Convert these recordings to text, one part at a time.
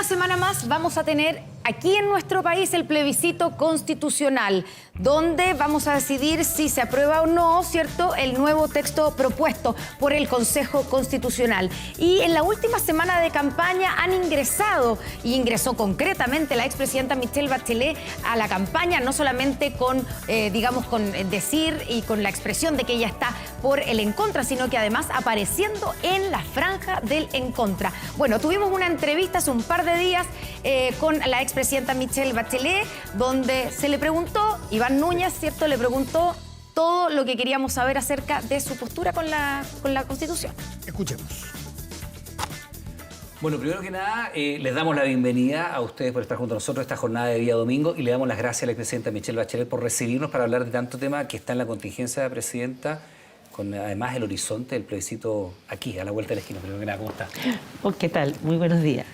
Una semana más vamos a tener aquí en nuestro país el plebiscito constitucional, donde vamos a decidir si se aprueba o no, ¿cierto?, el nuevo texto propuesto por el Consejo Constitucional. Y en la última semana de campaña han ingresado, y ingresó concretamente la expresidenta Michelle Bachelet a la campaña, no solamente con, digamos, con decir y con la expresión de que ella está por el en contra, sino que además apareciendo en la franja del en contra. Bueno, tuvimos una entrevista hace un par de días con la expresidenta Michelle Bachelet, donde se le preguntó, Iván Núñez, ¿cierto?, le preguntó todo lo que queríamos saber acerca de su postura con la Constitución. Escuchemos. Bueno, primero que nada, les damos la bienvenida a ustedes por estar junto a nosotros esta jornada de día domingo y le damos las gracias a la expresidenta Michelle Bachelet por recibirnos para hablar de tanto tema que está en la contingencia de la presidenta, con además el horizonte del plebiscito aquí, a la vuelta de la esquina. Primero que nada, ¿cómo está? ¿Qué tal? Muy buenos días.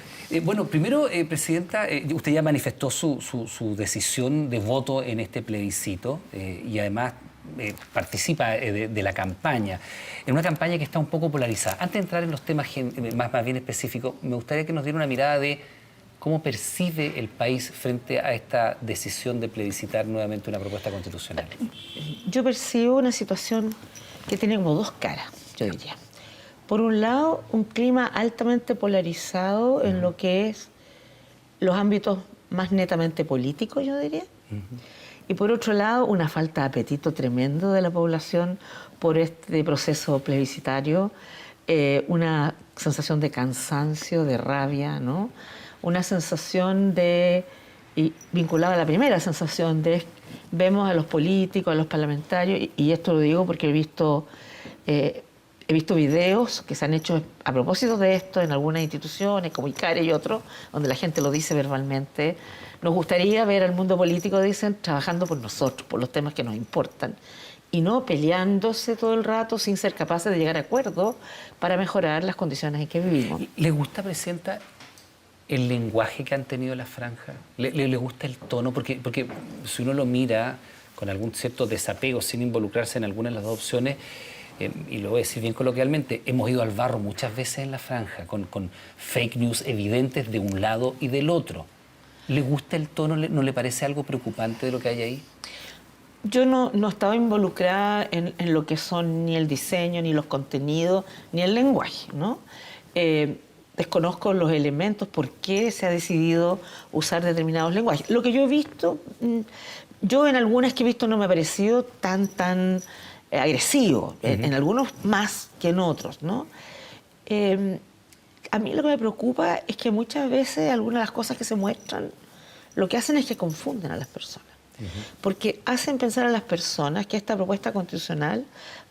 Bueno, primero, Presidenta, usted ya manifestó su decisión de voto en este plebiscito y además participa de la campaña, en una campaña que está un poco polarizada. Antes de entrar en los temas más bien específicos, me gustaría que nos diera una mirada de cómo percibe el país frente a esta decisión de plebiscitar nuevamente una propuesta constitucional. Yo percibo una situación que tiene como dos caras, yo diría. Por un lado, un clima altamente polarizado en lo que es los ámbitos más netamente políticos, yo diría. Y por otro lado, una falta de apetito tremendo de la población por este proceso plebiscitario, una sensación de cansancio, de rabia, ¿no? Una sensación de, y vinculada a la primera sensación de, vemos a los políticos, a los parlamentarios, y esto lo digo porque he visto videos que se han hecho a propósito de esto en algunas instituciones, como ICARE y otros, donde la gente lo dice verbalmente. Nos gustaría ver al mundo político, dicen, trabajando por nosotros, por los temas que nos importan, y no peleándose todo el rato sin ser capaces de llegar a acuerdos para mejorar las condiciones en que vivimos. ¿Le gusta, Presidenta, el lenguaje que han tenido las franjas? ¿Le gusta el tono? Porque si uno lo mira con algún cierto desapego, sin involucrarse en alguna de las dos opciones, y lo voy a decir bien coloquialmente, hemos ido al barro muchas veces en la franja, con fake news evidentes de un lado y del otro. ¿Le gusta el tono? ¿No le parece algo preocupante de lo que hay ahí? Yo no estaba involucrada en lo que son ni el diseño, ni los contenidos, ni el lenguaje, ¿no? Desconozco los elementos, por qué se ha decidido usar determinados lenguajes. Lo que yo he visto, yo en algunas que he visto no me ha parecido tan agresivo, en algunos más que en otros, ¿no? A mí lo que me preocupa es que muchas veces algunas de las cosas que se muestran lo que hacen es que confunden a las personas. Porque hacen pensar a las personas que esta propuesta constitucional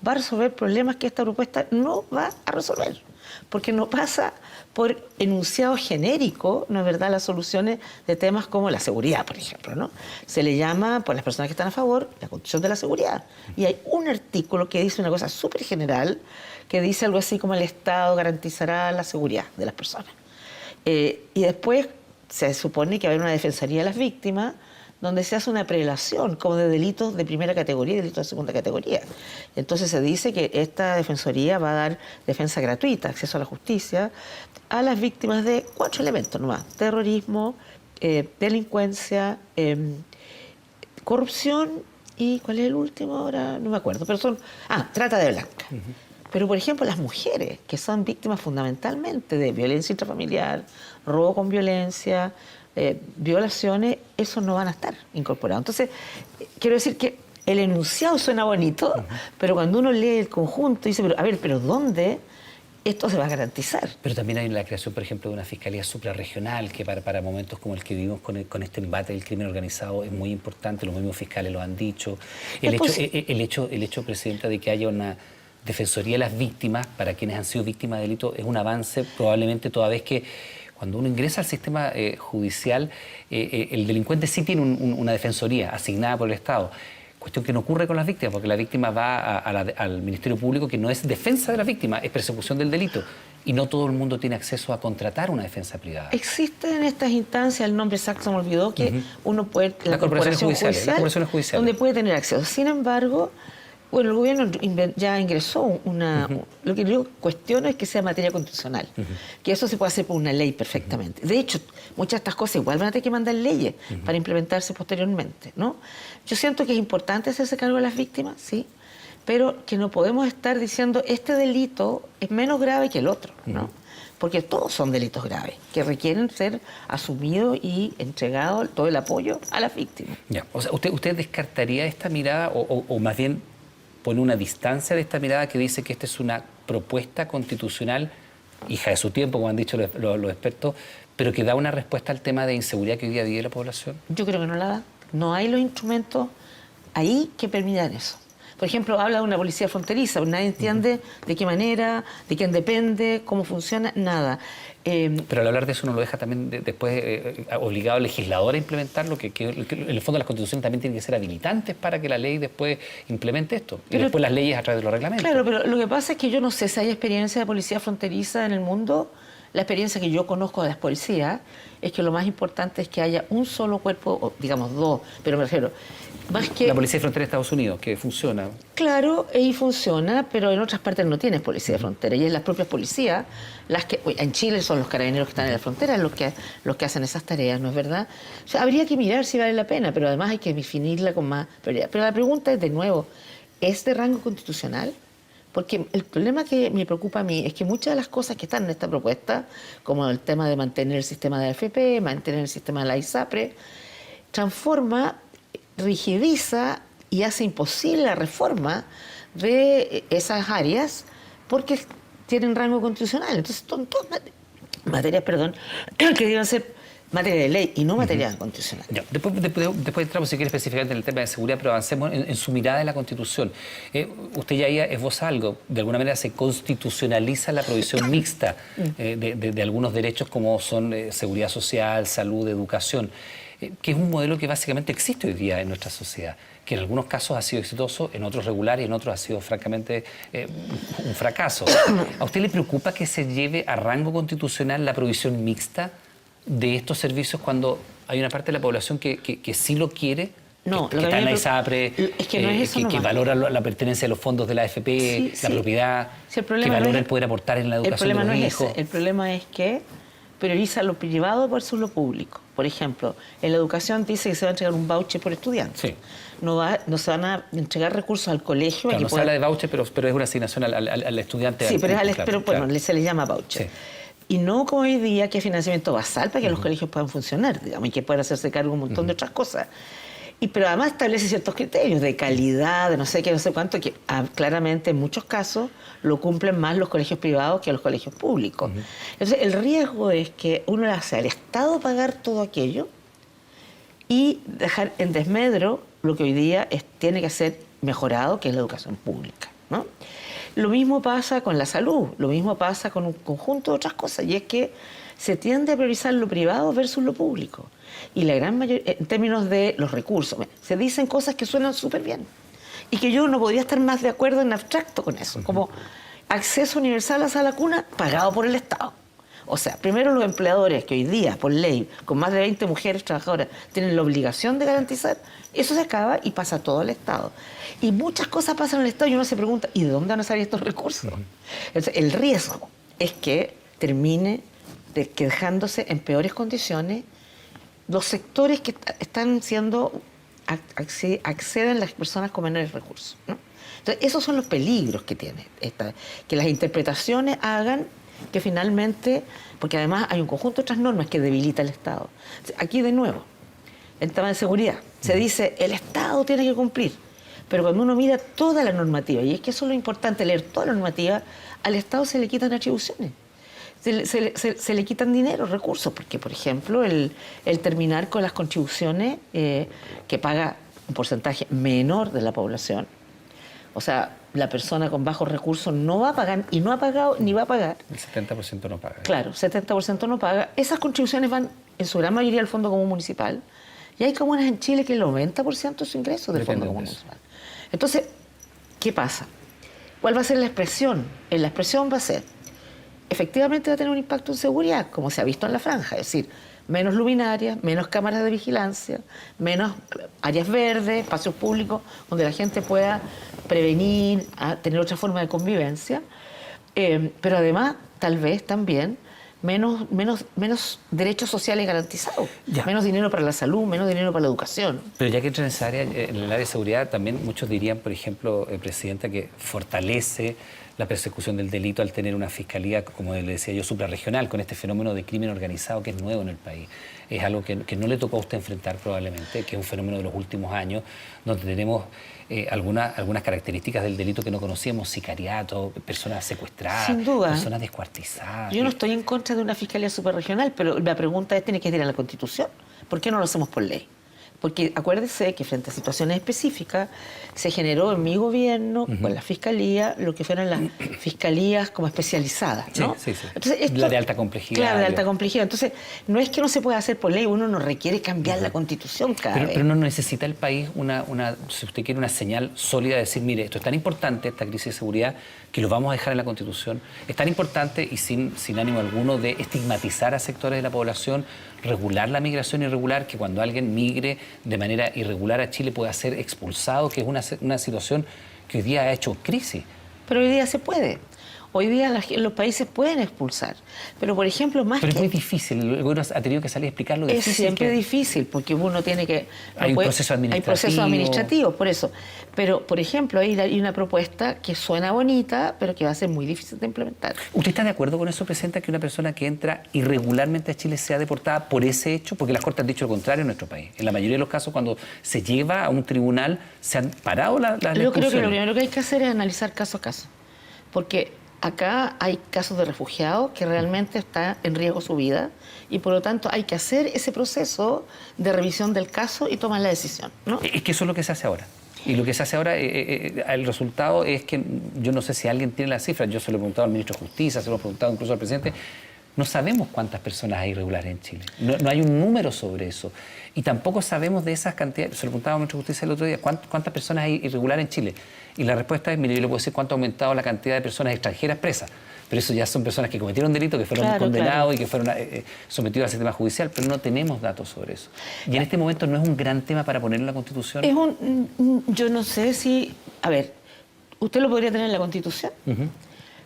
va a resolver problemas que esta propuesta no va a resolver. Porque no pasa por enunciados genéricos, ¿no es verdad?, las soluciones de temas como la seguridad, por ejemplo, ¿no? Se le llama, por las personas que están a favor, la constitución de la seguridad. Y hay un artículo que dice una cosa súper general, que dice algo así como el Estado garantizará la seguridad de las personas. Y después se supone que va a haber una defensoría de las víctimas, donde se hace una prelación como de delitos de primera categoría y delitos de segunda categoría. Entonces se dice que esta defensoría va a dar defensa gratuita, acceso a la justicia, a las víctimas de 4 elementos nomás: terrorismo, delincuencia, corrupción y ¿cuál es el último ahora? No me acuerdo, pero son... trata de blanca. Pero, por ejemplo, las mujeres, que son víctimas fundamentalmente de violencia intrafamiliar, robo con violencia, violaciones, esos no van a estar incorporados. Entonces, quiero decir que el enunciado suena bonito, pero cuando uno lee el conjunto dice, pero ¿dónde esto se va a garantizar? Pero también hay la creación, por ejemplo, de una fiscalía suprarregional que para momentos como el que vivimos con este embate del crimen organizado es muy importante. Los mismos fiscales lo han dicho. El hecho, Presidenta, de que haya una defensoría de las víctimas para quienes han sido víctimas de delito es un avance, probablemente, toda vez que cuando uno ingresa al sistema judicial, el delincuente sí tiene una defensoría asignada por el Estado. Cuestión que no ocurre con las víctimas, porque la víctima va al Ministerio Público, que no es defensa de la víctima, es persecución del delito. Y no todo el mundo tiene acceso a contratar una defensa privada. Existe en estas instancias, el nombre exacto se me olvidó, que uno puede... La corporación judicial, donde puede tener acceso. Sin embargo, Bueno, el gobierno ya ingresó lo que yo cuestiono es que sea materia constitucional, que eso se puede hacer por una ley perfectamente. De hecho, muchas de estas cosas igual van a tener que mandar leyes para implementarse posteriormente, ¿no? Yo siento que es importante hacerse cargo de las víctimas, sí, pero que no podemos estar diciendo este delito es menos grave que el otro, ¿no? Porque todos son delitos graves que requieren ser asumidos y entregado todo el apoyo a las víctimas. Ya. O sea, ¿usted descartaría esta mirada o más bien pone una distancia de esta mirada que dice que esta es una propuesta constitucional, hija de su tiempo, como han dicho los expertos, pero que da una respuesta al tema de inseguridad que hoy día vive la población? Yo creo que no la da. No hay los instrumentos ahí que permitan eso. Por ejemplo, habla de una policía fronteriza, nadie entiende de qué manera, de quién depende, cómo funciona, nada. Pero al hablar de eso no lo deja también después obligado al legislador a implementarlo, que en el fondo las constituciones también tienen que ser habilitantes para que la ley después implemente esto. Y después las leyes a través de los reglamentos. Claro, pero lo que pasa es que yo no sé si hay experiencia de policía fronteriza en el mundo. La experiencia que yo conozco de las policías es que lo más importante es que haya un solo cuerpo, o digamos dos, pero me refiero, más que... La Policía de Frontera de Estados Unidos, que funciona. Claro, y funciona, pero en otras partes no tienes policía de frontera, y es las propias policías las que... En Chile son los carabineros que están en la frontera los que hacen esas tareas, ¿no es verdad? O sea, habría que mirar si vale la pena, pero además hay que definirla con más prioridad. Pero la pregunta es, de nuevo, ¿es de rango constitucional? Porque el problema que me preocupa a mí es que muchas de las cosas que están en esta propuesta, como el tema de mantener el sistema de AFP, mantener el sistema de la ISAPRE, transforma, rigidiza y hace imposible la reforma de esas áreas porque tienen rango constitucional. Entonces, son todas materias, que deben ser materia de ley y no materia constitucional. Ya. Después entramos, si quiere, específicamente en el tema de seguridad, pero avancemos en su mirada de la Constitución. Usted ya esboza algo, de alguna manera se constitucionaliza la provisión mixta de algunos derechos como son seguridad social, salud, educación, que es un modelo que básicamente existe hoy día en nuestra sociedad, que en algunos casos ha sido exitoso, en otros regular y en otros ha sido francamente un fracaso. ¿A usted le preocupa que se lleve a rango constitucional la provisión mixta de estos servicios cuando hay una parte de la población que sí lo quiere? No, que está en la ISAPRE, es que no es eso que valora la pertenencia de los fondos de la AFP, la propiedad, que valora el poder aportar en la educación de los hijos. El problema es que prioriza lo privado versus lo público. Por ejemplo, en la educación dice que se va a entregar un voucher por estudiante. Sí. No se van a entregar recursos al colegio. Claro, no se habla de voucher, pero es una asignación al estudiante. Sí, se le llama voucher. Sí. Y no como hoy día, que es financiamiento basal para que los colegios puedan funcionar, digamos, y que puedan hacerse cargo de un montón de otras cosas. Pero además establece ciertos criterios de calidad, de no sé qué, no sé cuánto, que claramente en muchos casos lo cumplen más los colegios privados que los colegios públicos. Entonces, el riesgo es que uno le hace al Estado pagar todo aquello y dejar en desmedro lo que hoy día tiene que ser mejorado, que es la educación pública, ¿no? Lo mismo pasa con la salud, lo mismo pasa con un conjunto de otras cosas, y es que se tiende a priorizar lo privado versus lo público. Y la gran mayoría, en términos de los recursos, se dicen cosas que suenan súper bien y que yo no podría estar más de acuerdo en abstracto con eso, como acceso universal a la cuna pagado por el Estado. O sea, primero los empleadores que hoy día, por ley, con más de 20 mujeres trabajadoras, tienen la obligación de garantizar, eso se acaba y pasa todo al Estado. Y muchas cosas pasan al Estado y uno se pregunta, ¿y de dónde van a salir estos recursos? Entonces, el riesgo es que termine dejándose en peores condiciones los sectores que están siendo, acceden las personas con menores recursos, ¿no? Entonces, esos son los peligros que tiene que las interpretaciones hagan que finalmente, porque además hay un conjunto de otras normas que debilita el Estado. Aquí de nuevo, el tema de seguridad, se dice el Estado tiene que cumplir, pero cuando uno mira toda la normativa, y es que eso es lo importante, leer toda la normativa, al Estado se le quitan atribuciones, se le quitan dinero, recursos, porque por ejemplo el terminar con las contribuciones que paga un porcentaje menor de la población, o sea, la persona con bajos recursos no va a pagar y no ha pagado ni va a pagar. El 70% no paga. Claro, 70% no paga. Esas contribuciones van en su gran mayoría al Fondo Común Municipal. Y hay comunas en Chile que el 90% de su ingreso del Fondo Común Municipal. Entonces, ¿qué pasa? ¿Cuál va a ser la expresión? La expresión va a ser, efectivamente va a tener un impacto en seguridad, como se ha visto en la franja. Es decir, menos luminarias, menos cámaras de vigilancia, menos áreas verdes, espacios públicos donde la gente pueda prevenir, tener otra forma de convivencia, pero además tal vez también menos derechos sociales garantizados, menos dinero para la salud, menos dinero para la educación. Pero ya que entra en esa área, en el área de seguridad, también muchos dirían, por ejemplo, Presidenta, que fortalece la persecución del delito al tener una fiscalía, como le decía yo, suprarregional, con este fenómeno de crimen organizado que es nuevo en el país. Es algo que no le tocó a usted enfrentar probablemente, que es un fenómeno de los últimos años, donde tenemos algunas características del delito que no conocíamos: sicariato, personas secuestradas, sin duda, personas descuartizadas. Yo no estoy en contra de una fiscalía suprarregional, pero la pregunta es, ¿tiene que ir a la Constitución? ¿Por qué no lo hacemos por ley? Porque acuérdese que frente a situaciones específicas se generó en mi gobierno, con la fiscalía, lo que fueran las fiscalías como especializadas, ¿no? Sí, sí, sí. Entonces, esto, la de alta complejidad. Claro, de alta complejidad. Entonces, no es que no se pueda hacer por ley, uno no requiere cambiar la Constitución cada vez. Pero no necesita el país si usted quiere, una señal sólida de decir, mire, esto es tan importante, esta crisis de seguridad, que lo vamos a dejar en la Constitución. Es tan importante y sin ánimo alguno de estigmatizar a sectores de la población, regular la migración irregular, que cuando alguien migre de manera irregular a Chile pueda ser expulsado, que es una situación que hoy día ha hecho crisis. Pero hoy día se puede. Hoy día los países pueden expulsar. Pero, por ejemplo, Pero es muy difícil. El gobierno ha tenido que salir a explicar lo difícil. Es siempre difícil, porque uno tiene que... Hay un proceso administrativo. Hay procesos administrativos, por eso. Pero, por ejemplo, hay una propuesta que suena bonita, pero que va a ser muy difícil de implementar. ¿Usted está de acuerdo con eso, Presidenta, que una persona que entra irregularmente a Chile sea deportada por ese hecho? Porque las Cortes han dicho lo contrario en nuestro país. En la mayoría de los casos, cuando se lleva a un tribunal, se han parado las expulsiones. Yo creo que lo primero que hay que hacer es analizar caso a caso. Porque acá hay casos de refugiados que realmente está en riesgo su vida y por lo tanto hay que hacer ese proceso de revisión del caso y tomar la decisión, ¿no? Es que eso es lo que se hace ahora. Y lo que se hace ahora, el resultado es que, yo no sé si alguien tiene las cifras, yo se lo he preguntado al ministro de Justicia, se lo he preguntado incluso al presidente, no sabemos cuántas personas hay irregulares en Chile. No hay un número sobre eso. Y tampoco sabemos de esas cantidades. Se lo preguntaba al ministro de Justicia el otro día, ¿cuántas personas hay irregulares en Chile? Y la respuesta es, mire, yo le puedo decir cuánto ha aumentado la cantidad de personas extranjeras presas. Pero eso ya son personas que cometieron delito, que fueron condenados y que fueron sometidos al sistema judicial, pero no tenemos datos sobre eso. Y en este momento no es un gran tema para ponerlo en la Constitución. Yo no sé si... A ver, usted lo podría tener en la Constitución,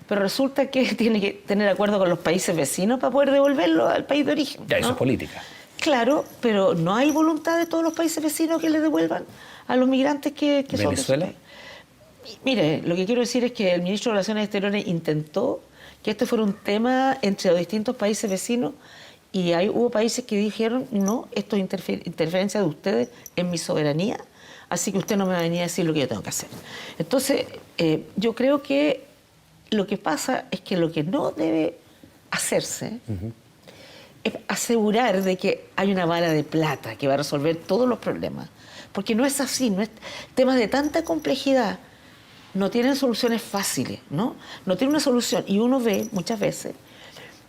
pero resulta que tiene que tener acuerdo con los países vecinos para poder devolverlo al país de origen. Ya, ¿no? eso es política. Claro, pero no hay voluntad de todos los países vecinos que le devuelvan a los migrantes que son... ¿Venezuela? Mire, lo que quiero decir es que el ministro de Relaciones Exteriores intentó que esto fuera un tema entre los distintos países vecinos y hubo países que dijeron, no, esto es interferencia de ustedes en mi soberanía, así que usted no me va a venir a decir lo que yo tengo que hacer. Entonces, yo creo que lo que pasa es que lo que no debe hacerse es asegurar de que hay una bala de plata que va a resolver todos los problemas, porque no es así, no es temas de tanta complejidad. No tienen soluciones fáciles, ¿no? No tienen una solución. Y uno ve muchas veces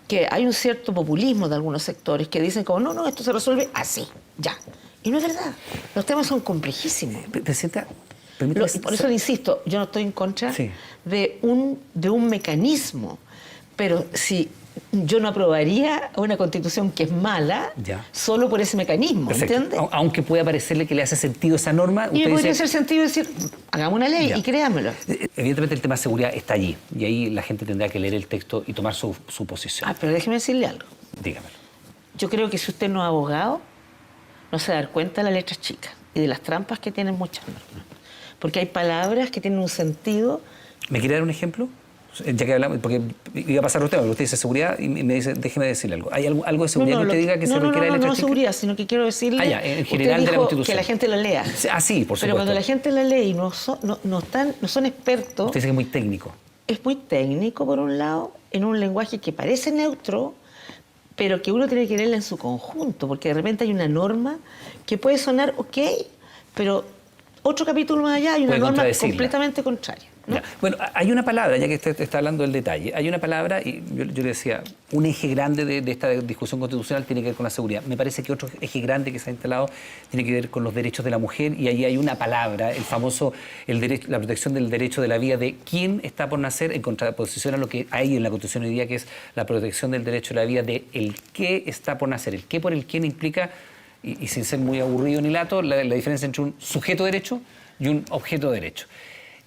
que hay un cierto populismo de algunos sectores que dicen como, no, esto se resuelve así, ya. Y no es verdad. Los temas son complejísimos. Presidenta, y por eso le insisto, yo no estoy en contra de un mecanismo, pero si yo no aprobaría una Constitución que es mala solo por ese mecanismo, ¿entiende? Aunque pueda parecerle que le hace sentido esa norma. Y me podría hacer sentido decir, hagamos una ley y créamelo. Evidentemente el tema de seguridad está allí y ahí la gente tendrá que leer el texto y tomar su posición. Pero déjeme decirle algo. Dígamelo. Yo creo que si usted no es abogado, no se va a dar cuenta de las letras chicas y de las trampas que tienen muchas normas. Porque hay palabras que tienen un sentido. ¿Me quiere dar un ejemplo? Ya que hablamos, porque iba a pasar los temas, usted dice seguridad y me dice, déjeme decirle algo. ¿Hay algo de seguridad que usted diga que se requiere de letra chica? No seguridad, sino que quiero decirle en general de la Constitución. Que la gente la lea. Sí, por supuesto. Pero cuando la gente la lee y no son expertos... Usted dice que es muy técnico. Es muy técnico, por un lado, en un lenguaje que parece neutro, pero que uno tiene que leerla en su conjunto, porque de repente hay una norma que puede sonar ok, pero otro capítulo más allá hay una norma completamente contraria. ¿no? Ya. Bueno, hay una palabra, ya que usted está hablando del detalle, hay una palabra, y yo le decía, un eje grande de esta discusión constitucional tiene que ver con la seguridad. Me parece que otro eje grande que se ha instalado tiene que ver con los derechos de la mujer, y ahí hay una palabra, el famoso, la protección del derecho de la vida de quién está por nacer, en contraposición a lo que hay en la Constitución hoy día, que es la protección del derecho de la vida de el qué está por nacer. El qué por el quién implica, y sin ser muy aburrido ni lato, la diferencia entre un sujeto de derecho y un objeto de derecho.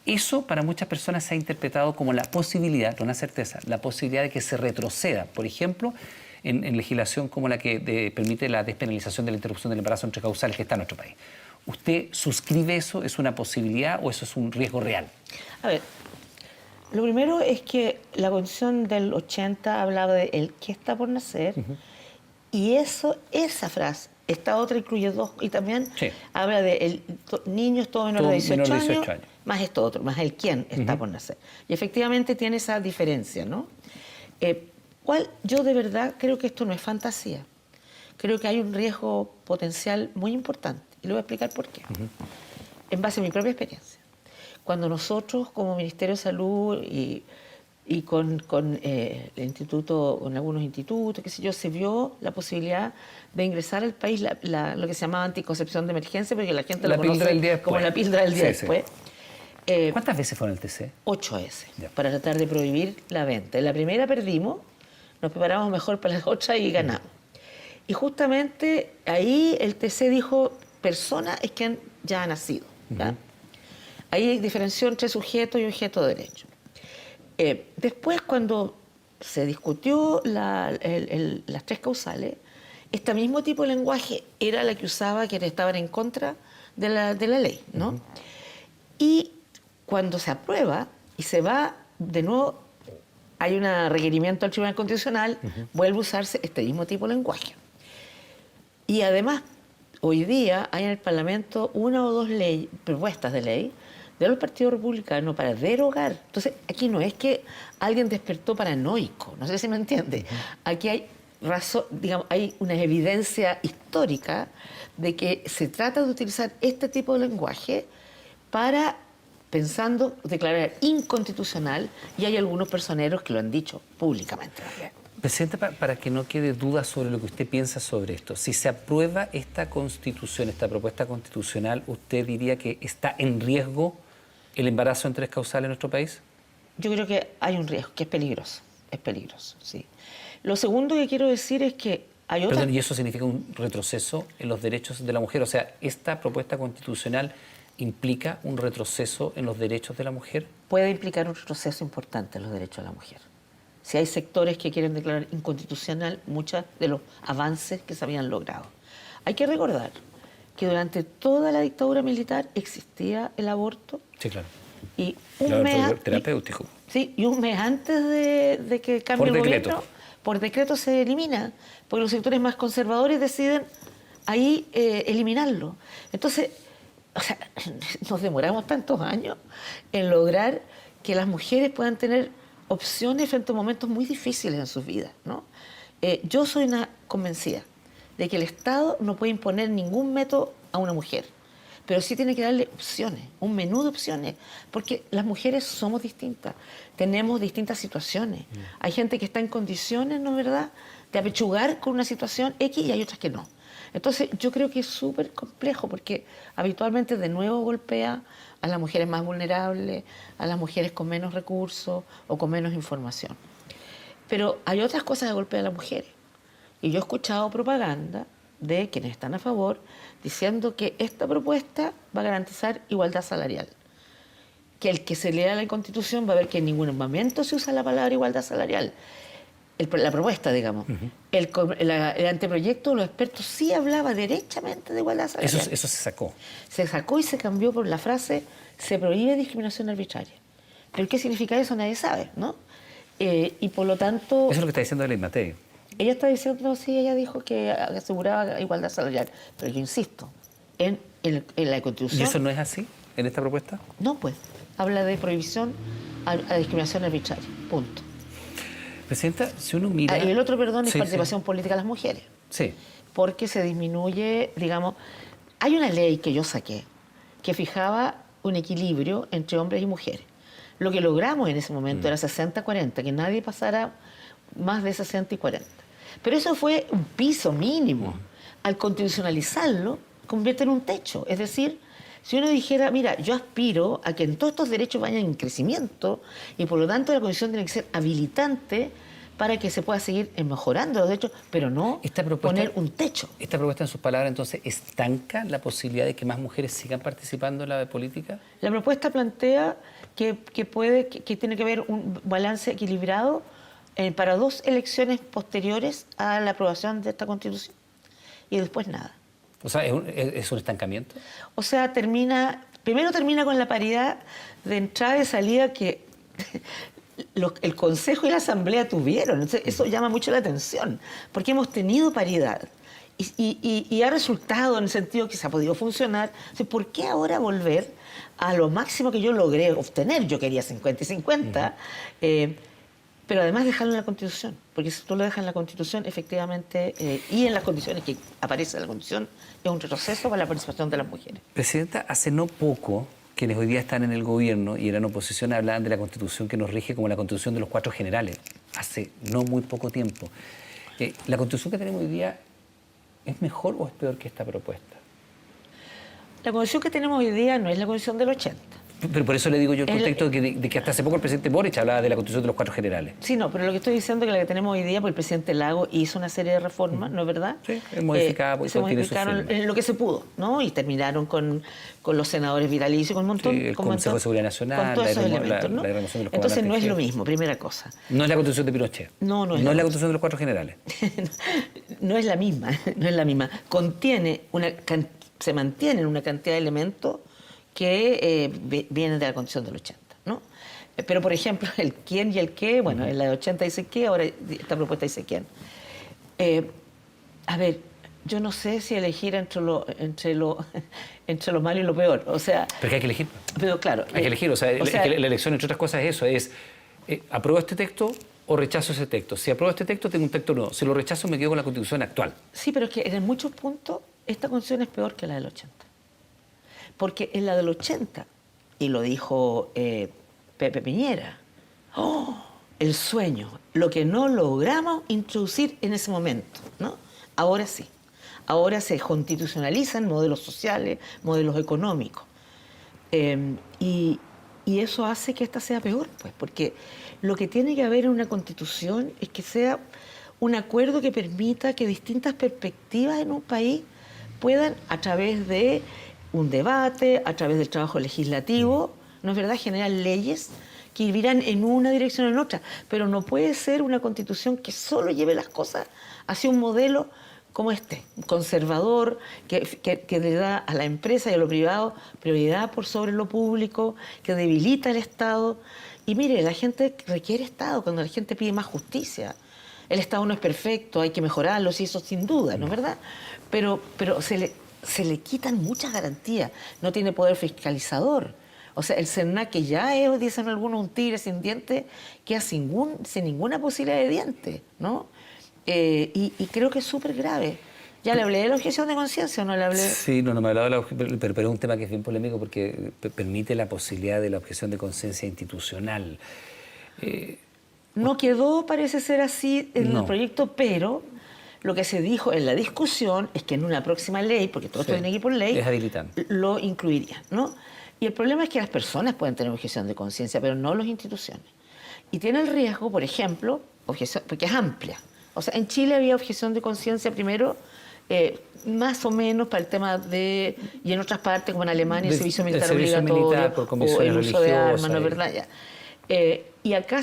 Eso para muchas personas se ha interpretado como la posibilidad, no una certeza, la posibilidad de que se retroceda, por ejemplo, en legislación como la que permite la despenalización de la interrupción del embarazo entre causales que está en nuestro país. ¿Usted suscribe eso? ¿Es una posibilidad o eso es un riesgo real? A ver, lo primero es que la Constitución del 80 hablaba de el que está por nacer, y esa frase, esta otra incluye dos, y también habla de niños todo menor de 18 años, más esto otro, más el quién está por nacer. Y efectivamente tiene esa diferencia, ¿no? Yo de verdad creo que esto no es fantasía. Creo que hay un riesgo potencial muy importante. Y le voy a explicar por qué. En base a mi propia experiencia. Cuando nosotros, como Ministerio de Salud y con el instituto, con algunos institutos, qué sé yo, se vio la posibilidad de ingresar al país lo que se llamaba anticoncepción de emergencia, porque la gente lo conoce como la píldora del día después. ¿Cuántas veces fue en el TC? 8 veces, para tratar de prohibir la venta. En la primera perdimos, nos preparamos mejor para las otras y ganamos. Y justamente ahí el TC dijo, persona es quien ya ha nacido. ¿Ya? Ahí diferenció entre sujeto y objeto de derecho. Después, cuando se discutió las 3 causales, este mismo tipo de lenguaje era la que usaba quienes estaban en contra de la ley, ¿no? Y cuando se aprueba y se va, de nuevo, hay un requerimiento al Tribunal Constitucional, vuelve a usarse este mismo tipo de lenguaje. Y además, hoy día hay en el Parlamento 1 o 2 propuestas de ley de los partidos republicanos para derogar. Entonces, aquí no es que alguien despertó paranoico, no sé si me entiende. Aquí hay razón, digamos, hay una evidencia histórica de que se trata de utilizar este tipo de lenguaje para, pensando, declarar inconstitucional, y hay algunos personeros que lo han dicho públicamente. Presidente, para que no quede duda sobre lo que usted piensa sobre esto, si se aprueba esta Constitución, esta propuesta constitucional, ¿usted diría que está en riesgo el embarazo en 3 causales en nuestro país? Yo creo que hay un riesgo, que es peligroso, sí. Lo segundo que quiero decir es que hay otra... Perdón, ¿y eso significa un retroceso en los derechos de la mujer? O sea, ¿esta propuesta constitucional implica un retroceso en los derechos de la mujer? Puede implicar un retroceso importante en los derechos de la mujer. Si hay sectores que quieren declarar inconstitucional muchos de los avances que se habían logrado. Hay que recordar que durante toda la dictadura militar existía el aborto. Sí, claro. Y un mes terapéutico. Sí, y un mes antes de que cambie el gobierno, por decreto se elimina, porque los sectores más conservadores deciden ahí eliminarlo. Entonces, o sea, nos demoramos tantos años en lograr que las mujeres puedan tener opciones frente a momentos muy difíciles en sus vidas, ¿no? Yo soy una convencida de que el Estado no puede imponer ningún método a una mujer, pero sí tiene que darle opciones, un menú de opciones, porque las mujeres somos distintas, tenemos distintas situaciones. Hay gente que está en condiciones, ¿no es verdad?, de apechugar con una situación X, y hay otras que no. Entonces, yo creo que es súper complejo, porque habitualmente de nuevo golpea a las mujeres más vulnerables, a las mujeres con menos recursos o con menos información. Pero hay otras cosas que golpean a las mujeres. Y yo he escuchado propaganda de quienes están a favor diciendo que esta propuesta va a garantizar igualdad salarial. Que el que se lea la Constitución va a ver que en ningún momento se usa la palabra igualdad salarial. La propuesta, digamos. El anteproyecto de los expertos sí hablaba derechamente de igualdad salarial. Eso se sacó. Se sacó y se cambió por la frase se prohíbe discriminación arbitraria. Pero ¿qué significa eso? Nadie sabe, ¿no? Y por lo tanto... Eso es lo que está diciendo Elena Matei. Ella está diciendo, sí, ella dijo que aseguraba igualdad salarial. Pero yo insisto, en la Constitución... ¿Y eso no es así en esta propuesta? No, pues. Habla de prohibición a discriminación arbitraria. Punto. Presidenta, si uno mira... Y el otro, perdón, es participación política de las mujeres. Sí. Porque se disminuye, digamos... Hay una ley que yo saqué que fijaba un equilibrio entre hombres y mujeres. Lo que logramos en ese momento era 60-40, que nadie pasara más de 60 y 40. Pero eso fue un piso mínimo. Al constitucionalizarlo, convierte en un techo. Es decir, si uno dijera, mira, yo aspiro a que en todos estos derechos vayan en crecimiento y por lo tanto la Constitución tiene que ser habilitante para que se pueda seguir mejorando los derechos, pero no poner un techo. ¿Esta propuesta, en sus palabras, entonces, estanca la posibilidad de que más mujeres sigan participando en la política? La propuesta plantea que tiene que haber un balance equilibrado para 2 elecciones posteriores a la aprobación de esta Constitución y después nada. O sea, ¿es un estancamiento? O sea, primero termina con la paridad de entrada y salida que el Consejo y la Asamblea tuvieron. Entonces, eso llama mucho la atención, porque hemos tenido paridad y ha resultado en el sentido que se ha podido funcionar. Entonces, ¿por qué ahora volver a lo máximo que yo logré obtener? Yo quería 50 y 50, pero además dejarlo en la Constitución, porque si tú lo dejas en la Constitución, efectivamente, y en las condiciones que aparece en la Constitución, es un retroceso para la participación de las mujeres. Presidenta, hace no poco, quienes hoy día están en el gobierno y eran oposición hablaban de la Constitución que nos rige como la Constitución de los 4 generales, hace no muy poco tiempo. ¿La Constitución que tenemos hoy día es mejor o es peor que esta propuesta? La Constitución que tenemos hoy día no es la Constitución del 80. Pero por eso le digo yo el contexto de que hasta hace poco el presidente Boric hablaba de la Constitución de los 4 generales. Sí, no, pero lo que estoy diciendo es que la que tenemos hoy día, pues el presidente Lago hizo una serie de reformas, ¿no es verdad? Sí, es modificada, se modificaron lo que se pudo, ¿no? Y terminaron con los senadores vitalicios, con un montón... Sí, el Consejo de Seguridad Nacional, con todos esos elementos, ¿no? la remoción de los Entonces no es lo jefes. mismo, primera cosa. No es la Constitución de Pinochet. No es la Constitución de los 4 generales. No es la misma, no es la misma. Se mantienen una cantidad de elementos que vienen de la Constitución del 80, ¿no? Pero, por ejemplo, el quién y el qué, bueno, en la de 80 dice qué, ahora esta propuesta dice quién. A ver, yo no sé si elegir entre lo malo y lo peor, o sea... Pero que hay que elegir. Pero claro... Hay que elegir, o sea, la elección, entre otras cosas, es eso, es ¿apruebo este texto o rechazo ese texto? Si apruebo este texto, tengo un texto nuevo. Si lo rechazo, me quedo con la Constitución actual. Sí, pero es que en muchos puntos esta Constitución es peor que la del 80. Porque en la del 80, y lo dijo Pepe Piñera, el sueño, lo que no logramos introducir en ese momento, ¿no? Ahora sí. Ahora se constitucionalizan modelos sociales, modelos económicos. Y eso hace que esta sea peor, pues, porque lo que tiene que haber en una constitución es que sea un acuerdo que permita que distintas perspectivas en un país puedan, a través de un debate, a través del trabajo legislativo, ¿no es verdad?, generar leyes que irán en una dirección o en otra, pero no puede ser una constitución que solo lleve las cosas hacia un modelo como este, conservador, que le da a la empresa y a lo privado prioridad por sobre lo público, que debilita el Estado. Y mire, la gente requiere Estado cuando la gente pide más justicia. El Estado no es perfecto, hay que mejorarlo, sí, eso sin duda, ¿no es verdad? Pero se le quitan muchas garantías, no tiene poder fiscalizador. O sea, el SENAC, que ya es, dicen algunos, un tigre sin dientes, queda sin ninguna posibilidad de dientes, ¿no? Y creo que es súper grave. ¿Ya le hablé de la objeción de conciencia o no le hablé? Sí, no me ha hablado de la objeción, pero es un tema que es bien polémico porque permite la posibilidad de la objeción de conciencia institucional. No quedó, parece ser así, en el proyecto, pero lo que se dijo en la discusión es que en una próxima ley, porque todo esto tiene que ir por ley, es habilitante, lo incluiría, ¿no? Y el problema es que las personas pueden tener objeción de conciencia, pero no las instituciones. Y tiene el riesgo, por ejemplo, objeción, porque es amplia. O sea, en Chile había objeción de conciencia primero, más o menos para el tema de... Y en otras partes, como en Alemania, el servicio militar obligatorio, o el uso de armas, ¿no es verdad? Ya. Y acá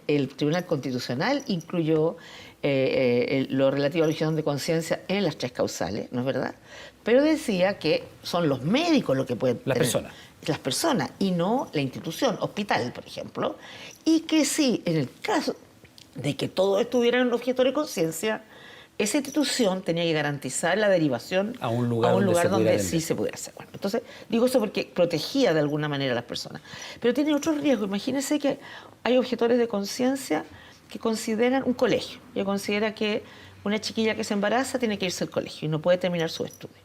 el Tribunal Constitucional incluyó lo relativo a la objeción de conciencia en las 3 causales, ¿no es verdad? Pero decía que son los médicos los que pueden... Las personas, y no la institución, hospital, por ejemplo. Y que sí, en el caso de que todos estuvieran objetores de conciencia, esa institución tenía que garantizar la derivación a un lugar donde sí se pudiera hacer. Bueno, entonces, digo eso porque protegía de alguna manera a las personas. Pero tiene otro riesgo. Imagínense que hay objetores de conciencia que consideran un colegio. Que considera que una chiquilla que se embaraza tiene que irse al colegio y no puede terminar sus estudios.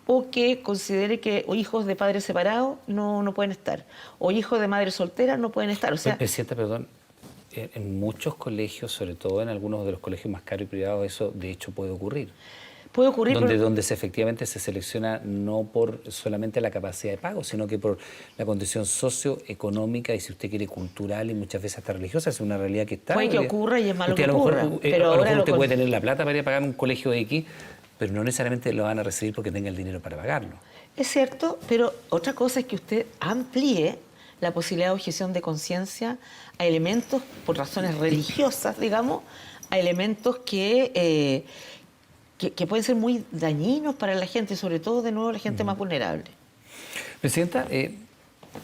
o que considere que o hijos de padres separados no pueden estar, o hijos de madres solteras no pueden estar. O sea, Presidenta, perdón, en muchos colegios, sobre todo en algunos de los colegios más caros y privados, eso de hecho puede ocurrir. puede ocurrir... Donde efectivamente se selecciona no por solamente la capacidad de pago, sino que por la condición socioeconómica y, si usted quiere, cultural y muchas veces hasta religiosa. Es una realidad que está. Puede que ocurra y es malo usted que ocurra. Pero a lo mejor usted puede tener la plata para ir a pagar un colegio X, pero no necesariamente lo van a recibir porque tenga el dinero para pagarlo. Es cierto, pero otra cosa es que usted amplíe la posibilidad de objeción de conciencia a elementos, por razones religiosas, digamos, a elementos que pueden ser muy dañinos para la gente, sobre todo, de nuevo, la gente más vulnerable. Presidenta,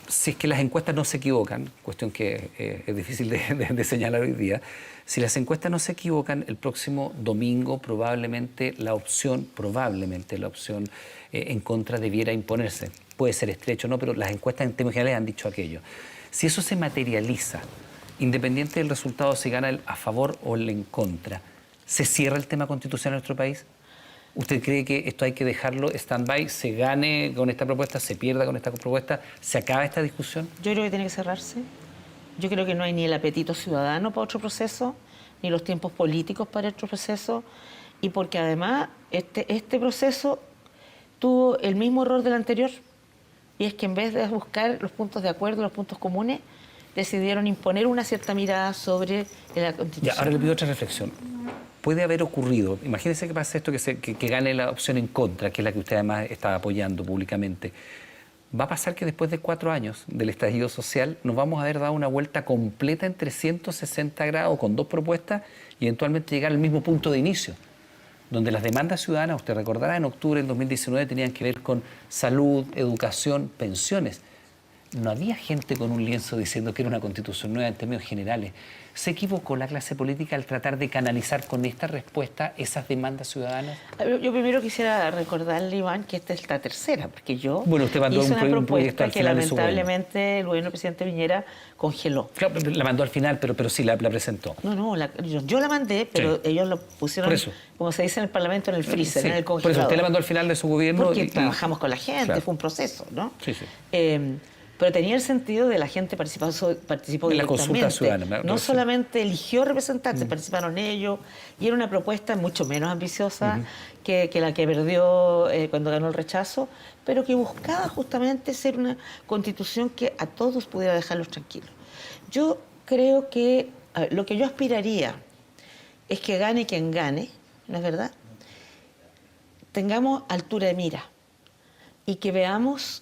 si es que las encuestas no se equivocan, cuestión que es difícil de señalar hoy día, si las encuestas no se equivocan, el próximo domingo probablemente la opción en contra debiera imponerse. Puede ser estrecho o no, pero las encuestas en términos generales han dicho aquello. Si eso se materializa, independiente del resultado, si gana el a favor o el en contra, ¿se cierra el tema constitucional en nuestro país? ¿Usted cree que esto hay que dejarlo stand-by, se gane con esta propuesta, se pierda con esta propuesta, se acaba esta discusión? Yo creo que tiene que cerrarse. Yo creo que no hay ni el apetito ciudadano para otro proceso, ni los tiempos políticos para otro proceso, y porque además este proceso tuvo el mismo error del anterior, y es que en vez de buscar los puntos de acuerdo, los puntos comunes, decidieron imponer una cierta mirada sobre la Constitución. Ya, ahora le pido otra reflexión. Puede haber ocurrido, imagínense que pasa esto, que gane la opción en contra, que es la que usted además está apoyando públicamente. Va a pasar que después de 4 años del estallido social nos vamos a haber dado una vuelta completa en 360 grados con 2 propuestas y eventualmente llegar al mismo punto de inicio, donde las demandas ciudadanas, usted recordará, en octubre del 2019 tenían que ver con salud, educación, pensiones. No había gente con un lienzo diciendo que era una constitución nueva en términos generales. ¿Se equivocó la clase política al tratar de canalizar con esta respuesta esas demandas ciudadanas? Yo primero quisiera recordarle, Iván, que esta es la tercera, porque yo usted mandó hice una propuesta al que final de su lamentablemente el gobierno del presidente Piñera congeló. Claro, la mandó al final, pero sí la presentó. No, yo la mandé, pero ellos lo pusieron, como se dice en el Parlamento, en el freezer, en el congelador. Por eso usted la mandó al final de su gobierno. Porque trabajamos con la gente, claro. Fue un proceso, ¿no? Sí. Pero tenía el sentido de la gente participó directamente. La consulta ciudadana. No solamente eligió representantes, participaron ellos, y era una propuesta mucho menos ambiciosa que la que perdió cuando ganó el rechazo, pero que buscaba justamente ser una constitución que a todos pudiera dejarlos tranquilos. Yo creo que lo que yo aspiraría es que gane quien gane, ¿no es verdad? Tengamos altura de mira y que veamos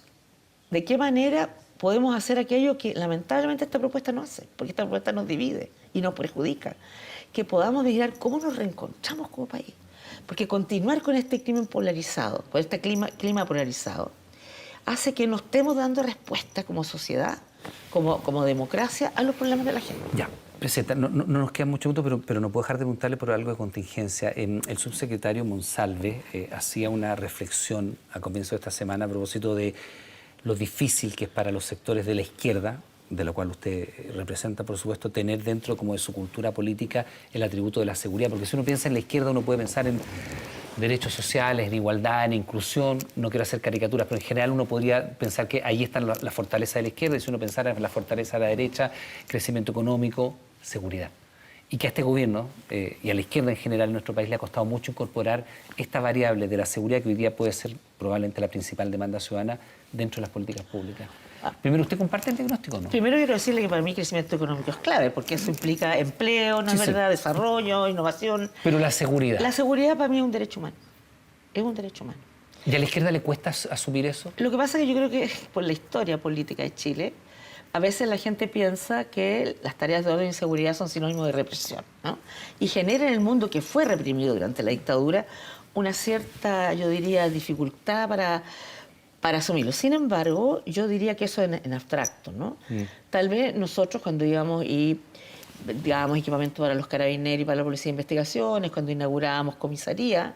de qué manera podemos hacer aquello que lamentablemente esta propuesta no hace, porque esta propuesta nos divide y nos perjudica. Que podamos mirar cómo nos reencontramos como país. Porque continuar con este crimen polarizado, con este clima polarizado, hace que no estemos dando respuesta como sociedad, como democracia, a los problemas de la gente. Ya, Presidenta, no nos queda mucho tiempo, pero no puedo dejar de preguntarle por algo de contingencia. El subsecretario Monsalve hacía una reflexión a comienzo de esta semana a propósito de lo difícil que es para los sectores de la izquierda, de la cual usted representa, por supuesto, tener dentro como de su cultura política el atributo de la seguridad. Porque si uno piensa en la izquierda, uno puede pensar en derechos sociales, en igualdad, en inclusión. No quiero hacer caricaturas, pero en general uno podría pensar que ahí están las fortalezas de la izquierda, y si uno pensara en la fortaleza de la derecha, crecimiento económico, seguridad. Y que a este gobierno y a la izquierda en general en nuestro país le ha costado mucho incorporar esta variable de la seguridad, que hoy día puede ser probablemente la principal demanda ciudadana dentro de las políticas públicas. Primero, ¿usted comparte el diagnóstico o no? Primero quiero decirle que para mí el crecimiento económico es clave, porque eso implica empleo, ¿no es verdad? Desarrollo, innovación. Pero la seguridad. La seguridad para mí es un derecho humano. Es un derecho humano. ¿Y a la izquierda le cuesta asumir eso? Lo que pasa es que yo creo que por la historia política de Chile, a veces la gente piensa que las tareas de orden y seguridad son sinónimos de represión, ¿no? Y genera en el mundo que fue reprimido durante la dictadura una cierta, yo diría, dificultad para asumirlo. Sin embargo, yo diría que eso en abstracto, ¿no? Tal vez nosotros cuando íbamos y dábamos equipamiento para los carabineros y para la policía de investigaciones, cuando inauguramos comisaría,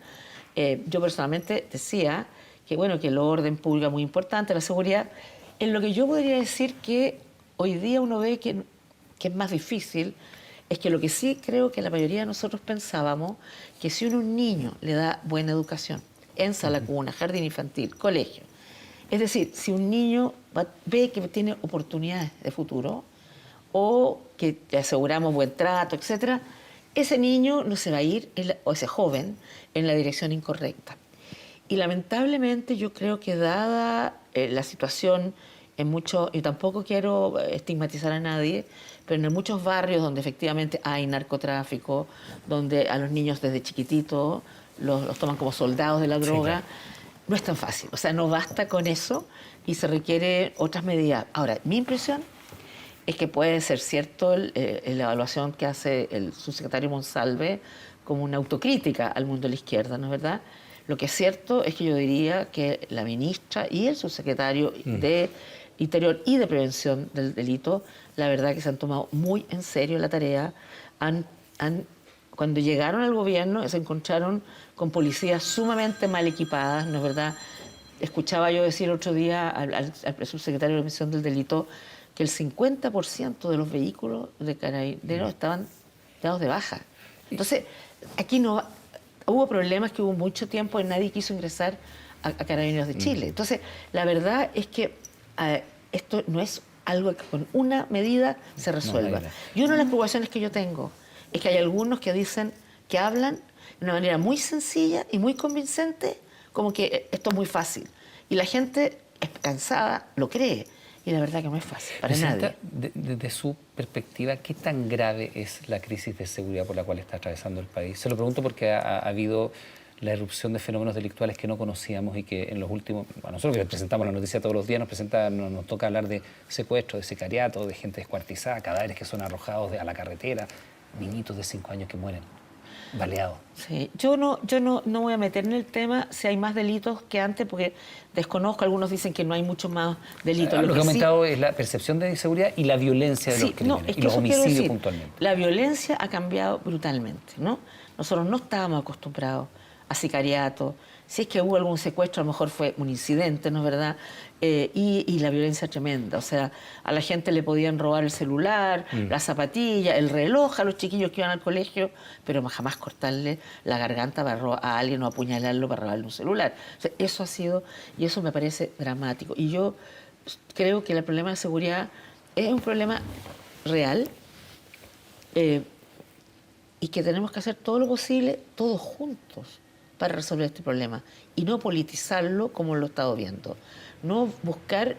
yo personalmente decía que, bueno, que el orden público es muy importante, la seguridad. En lo que yo podría decir que hoy día uno ve que es más difícil, es que lo que sí creo que la mayoría de nosotros pensábamos, que si uno a un niño le da buena educación, en sala cuna, jardín infantil, colegio. Es decir, si un niño ve que tiene oportunidades de futuro o que le aseguramos buen trato, etcétera, ese niño no se va a ir, o ese joven, en la dirección incorrecta. Y lamentablemente yo creo que dada la situación en muchos, y tampoco quiero estigmatizar a nadie, pero en muchos barrios donde efectivamente hay narcotráfico, donde a los niños desde chiquititos los toman como soldados de la droga, sí, claro, no es tan fácil. O sea, no basta con eso y se requiere otras medidas. Ahora, mi impresión es que puede ser cierto la evaluación que hace el subsecretario Monsalve como una autocrítica al mundo de la izquierda, ¿no es verdad? Lo que es cierto es que yo diría que la ministra y el subsecretario de Interior y de Prevención del Delito, la verdad que se han tomado muy en serio la tarea. Cuando llegaron al gobierno se encontraron con policías sumamente mal equipadas, ¿no es verdad? Escuchaba yo decir otro día al subsecretario de Prevención del Delito que el 50% de los vehículos de Carabineros estaban dados de baja. Entonces, aquí no hubo problemas que hubo mucho tiempo y nadie quiso ingresar a Carabineros de Chile. Entonces, la verdad es que esto no es algo que con una medida se resuelva. Y una de las preocupaciones que yo tengo es que hay algunos que dicen, que hablan de una manera muy sencilla y muy convincente, como que esto es muy fácil. Y la gente es cansada, lo cree. Y la verdad que no es fácil para nadie. Desde su perspectiva, ¿qué tan grave es la crisis de seguridad por la cual está atravesando el país? Se lo pregunto porque ha habido la erupción de fenómenos delictuales que no conocíamos y que en los últimos... Bueno, nosotros que presentamos la noticia todos los días, nos toca hablar de secuestro, de sicariato, de gente descuartizada, cadáveres que son arrojados a la carretera, niñitos de 5 años que mueren baleados. Sí, yo no voy a meter en el tema si hay más delitos que antes, porque desconozco, algunos dicen que no hay mucho más delitos. Lo que ha aumentado es la percepción de inseguridad y la violencia de los crímenes, y los homicidios puntualmente. La violencia ha cambiado brutalmente, ¿no? Nosotros no estábamos acostumbrados a sicariato. Si es que hubo algún secuestro, a lo mejor fue un incidente, ¿no es verdad? Y la violencia tremenda. O sea, a la gente le podían robar el celular, la zapatilla, el reloj a los chiquillos que iban al colegio, pero jamás cortarle la garganta a alguien o apuñalarlo para robarle un celular. O sea, eso ha sido, y eso me parece dramático. Y yo creo que el problema de seguridad es un problema real y que tenemos que hacer todo lo posible, todos juntos, para resolver este problema y no politizarlo como lo he estado viendo. No buscar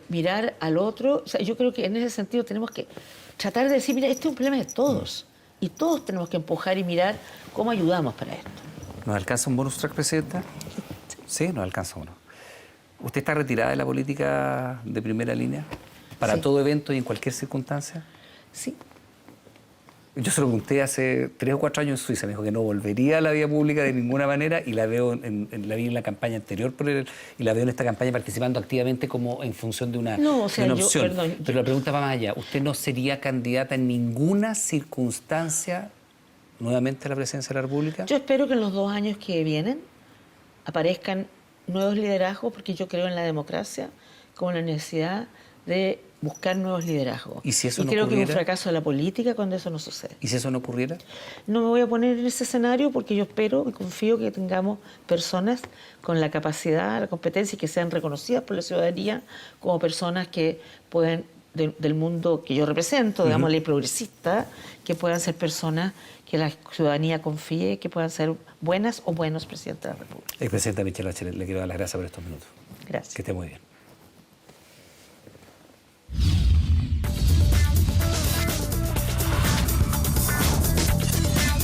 mirar al otro. O sea, yo creo que en ese sentido tenemos que tratar de decir, mira, este es un problema de todos y todos tenemos que empujar y mirar cómo ayudamos para esto. ¿Nos alcanza un bonus track, Presidenta? Sí, nos alcanza uno. ¿Usted está retirada de la política de primera línea? ¿Para todo evento y en cualquier circunstancia? Sí. Yo se lo pregunté hace 3 o 4 años en Suiza, me dijo que no volvería a la vida pública de ninguna manera y la veo la vi en la campaña anterior y la veo en esta campaña participando activamente como en función de una, opción. Pero la pregunta va más allá. ¿Usted no sería candidata en ninguna circunstancia nuevamente a la presidencia de la República? Yo espero que en los 2 años que vienen aparezcan nuevos liderazgos, porque yo creo en la democracia como la necesidad de buscar nuevos liderazgos. ¿Y si eso no creo ocurriera? Que es un fracaso de la política cuando eso no sucede. ¿Y si eso no ocurriera? No me voy a poner en ese escenario porque yo espero y confío que tengamos personas con la capacidad, la competencia y que sean reconocidas por la ciudadanía como personas que puedan, del mundo que yo represento, digamos, ley progresista, que puedan ser personas que la ciudadanía confíe, que puedan ser buenas o buenos presidentes de la República. Expresidenta Michelle Bachelet, le quiero dar las gracias por estos minutos. Gracias. Que esté muy bien.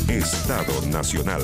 Estado Nacional.